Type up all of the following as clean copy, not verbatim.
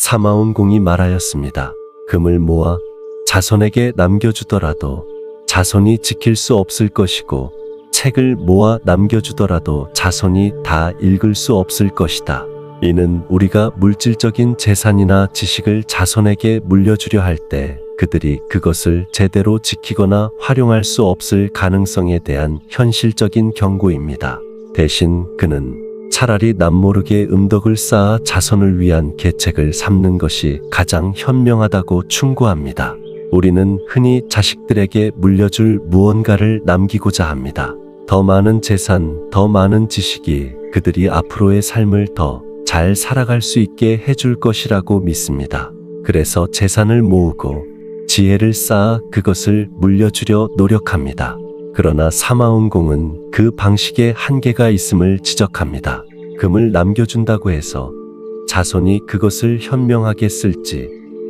사마온공이 말하였습니다. 금을 모아 자손에게 남겨주더라도 자손이 지킬 수 없을 것이고 책을 모아 남겨주더라도 자손이 다 읽을 수 없을 것이다. 이는 우리가 물질적인 재산이나 지식을 자손에게 물려주려 할 때 그들이 그것을 제대로 지키거나 활용할 수 없을 가능성에 대한 현실적인 경고입니다. 대신 그는 차라리 남모르게 음덕을 쌓아 자손을 위한 계책을 삼는 것이 가장 현명하다고 충고합니다. 우리는 흔히 자식들에게 물려줄 무언가를 남기고자 합니다. 더 많은 재산, 더 많은 지식이 그들이 앞으로의 삶을 더 잘 살아갈 수 있게 해줄 것이라고 믿습니다. 그래서 재산을 모으고 지혜를 쌓아 그것을 물려주려 노력합니다. 그러나 사마온공은 그 방식에 한계가 있음을 지적합니다. 금을 남겨준다고 해서 자손이 그것을 현명하게 쓸지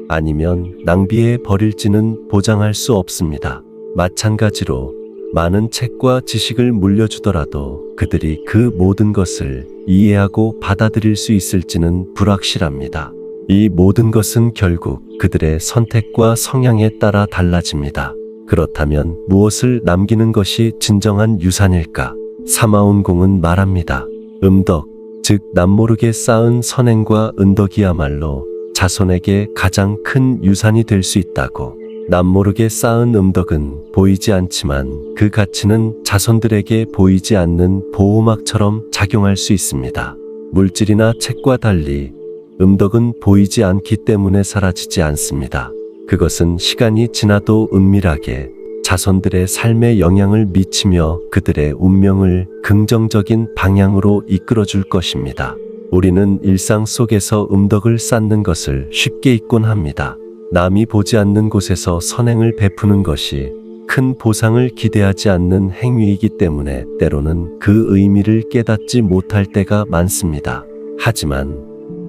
아니면 낭비해 버릴지는 보장할 수 없습니다. 마찬가지로 많은 책과 지식을 물려주더라도 그들이 그 모든 것을 이해하고 받아들일 수 있을지는 불확실합니다. 이 모든 것은 결국 그들의 선택과 성향에 따라 달라집니다. 그렇다면 무엇을 남기는 것이 진정한 유산일까? 사마온공은 말합니다. 음덕, 즉 남모르게 쌓은 선행과 은덕이야말로 자손에게 가장 큰 유산이 될 수 있다고. 남모르게 쌓은 음덕은 보이지 않지만 그 가치는 자손들에게 보이지 않는 보호막처럼 작용할 수 있습니다. 물질이나 책과 달리 음덕은 보이지 않기 때문에 사라지지 않습니다. 그것은 시간이 지나도 은밀하게 자손들의 삶에 영향을 미치며 그들의 운명을 긍정적인 방향으로 이끌어줄 것입니다. 우리는 일상 속에서 음덕을 쌓는 것을 쉽게 잊곤 합니다. 남이 보지 않는 곳에서 선행을 베푸는 것이 큰 보상을 기대하지 않는 행위이기 때문에 때로는 그 의미를 깨닫지 못할 때가 많습니다. 하지만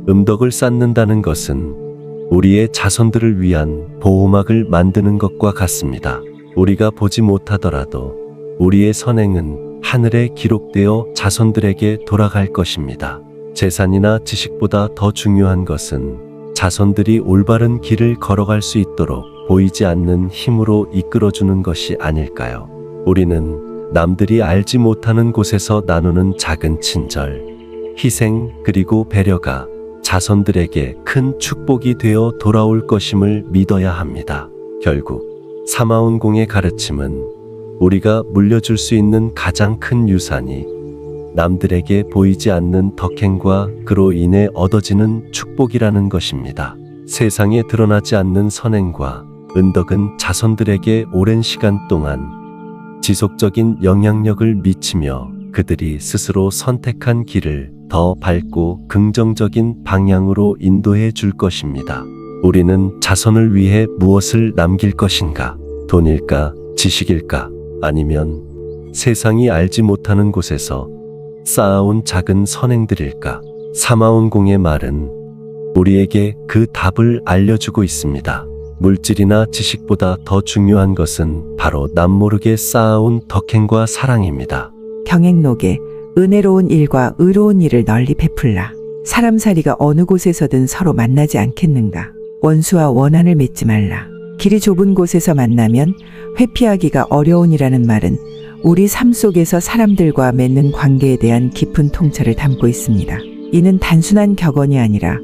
음덕을 쌓는다는 것은 우리의 자손들을 위한 보호막을 만드는 것과 같습니다. 우리가 보지 못하더라도 우리의 선행은 하늘에 기록되어 자손들에게 돌아갈 것입니다. 재산이나 지식보다 더 중요한 것은 자손들이 올바른 길을 걸어갈 수 있도록 보이지 않는 힘으로 이끌어주는 것이 아닐까요? 우리는 남들이 알지 못하는 곳에서 나누는 작은 친절, 희생 그리고 배려가 자손들에게 큰 축복이 되어 돌아올 것임을 믿어야 합니다. 결국 사마온공의 가르침은 우리가 물려줄 수 있는 가장 큰 유산이 남들에게 보이지 않는 덕행과 그로 인해 얻어지는 축복이라는 것입니다. 세상에 드러나지 않는 선행과 은덕은 자손들에게 오랜 시간 동안 지속적인 영향력을 미치며 그들이 스스로 선택한 길을 더 밝고 긍정적인 방향으로 인도해 줄 것입니다. 우리는 자손을 위해 무엇을 남길 것인가? 돈일까? 지식일까? 아니면 세상이 알지 못하는 곳에서 쌓아온 작은 선행들일까? 사마온공의 말은 우리에게 그 답을 알려주고 있습니다. 물질이나 지식보다 더 중요한 것은 바로 남모르게 쌓아온 덕행과 사랑입니다. 경행록에 은혜로운 일과 의로운 일을 널리 베풀라. 사람살이가 어느 곳에서든 서로 만나지 않겠는가? 원수와 원한을 맺지 말라. 길이 좁은 곳에서 만나면 회피하기가 어려우니라는 말은 우리 삶 속에서 사람들과 맺는 관계에 대한 깊은 통찰을 담고 있습니다. 이는 단순한 격언이 아니라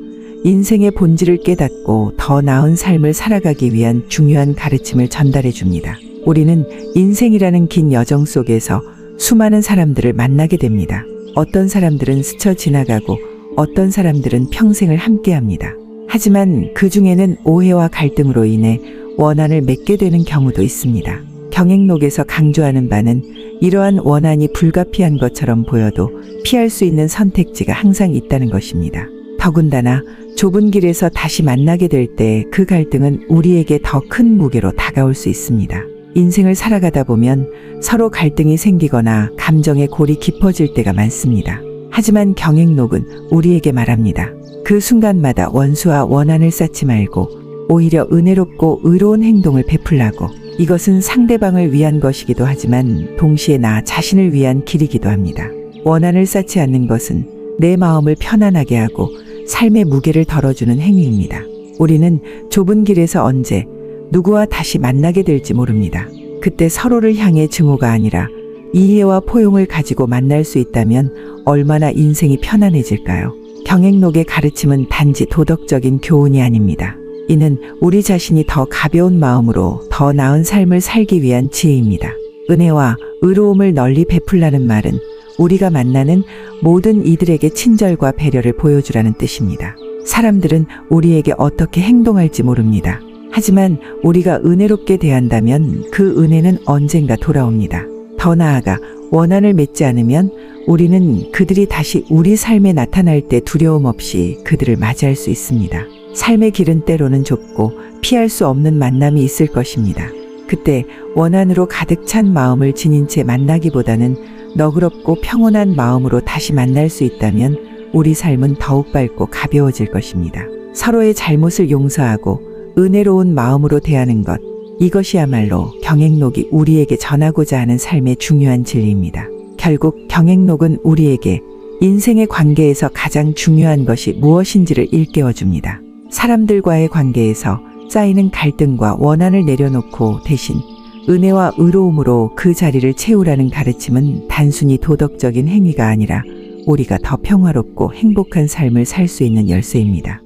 인생의 본질을 깨닫고 더 나은 삶을 살아가기 위한 중요한 가르침을 전달해 줍니다. 우리는 인생이라는 긴 여정 속에서 수많은 사람들을 만나게 됩니다. 어떤 사람들은 스쳐 지나가고 어떤 사람들은 평생을 함께합니다. 하지만 그 중에는 오해와 갈등으로 인해 원한을 맺게 되는 경우도 있습니다. 경행록에서 강조하는 바는 이러한 원한이 불가피한 것처럼 보여도 피할 수 있는 선택지가 항상 있다는 것입니다. 더군다나 좁은 길에서 다시 만나게 될 때 그 갈등은 우리에게 더 큰 무게로 다가올 수 있습니다. 인생을 살아가다 보면 서로 갈등이 생기거나 감정의 골이 깊어질 때가 많습니다. 하지만 경행록은 우리에게 말합니다. 그 순간마다 원수와 원한을 쌓지 말고 오히려 은혜롭고 의로운 행동을 베풀라고. 이것은 상대방을 위한 것이기도 하지만 동시에 나 자신을 위한 길이기도 합니다. 원한을 쌓지 않는 것은 내 마음을 편안하게 하고 삶의 무게를 덜어주는 행위입니다. 우리는 좁은 길에서 언제 누구와 다시 만나게 될지 모릅니다. 그때 서로를 향해 증오가 아니라 이해와 포용을 가지고 만날 수 있다면 얼마나 인생이 편안해질까요? 경행록의 가르침은 단지 도덕적인 교훈이 아닙니다. 이는 우리 자신이 더 가벼운 마음으로 더 나은 삶을 살기 위한 지혜입니다. 은혜와 의로움을 널리 베풀라는 말은 우리가 만나는 모든 이들에게 친절과 배려를 보여주라는 뜻입니다. 사람들은 우리에게 어떻게 행동할지 모릅니다. 하지만 우리가 은혜롭게 대한다면 그 은혜는 언젠가 돌아옵니다. 더 나아가 원한을 맺지 않으면 우리는 그들이 다시 우리 삶에 나타날 때 두려움 없이 그들을 맞이할 수 있습니다. 삶의 길은 때로는 좁고 피할 수 없는 만남이 있을 것입니다. 그때 원한으로 가득 찬 마음을 지닌 채 만나기보다는 너그럽고 평온한 마음으로 다시 만날 수 있다면 우리 삶은 더욱 밝고 가벼워질 것입니다. 서로의 잘못을 용서하고 은혜로운 마음으로 대하는 것, 이것이야말로 경행록이 우리에게 전하고자 하는 삶의 중요한 진리입니다. 결국 경행록은 우리에게 인생의 관계에서 가장 중요한 것이 무엇인지를 일깨워줍니다. 사람들과의 관계에서 쌓이는 갈등과 원한을 내려놓고 대신 은혜와 의로움으로 그 자리를 채우라는 가르침은 단순히 도덕적인 행위가 아니라 우리가 더 평화롭고 행복한 삶을 살 수 있는 열쇠입니다.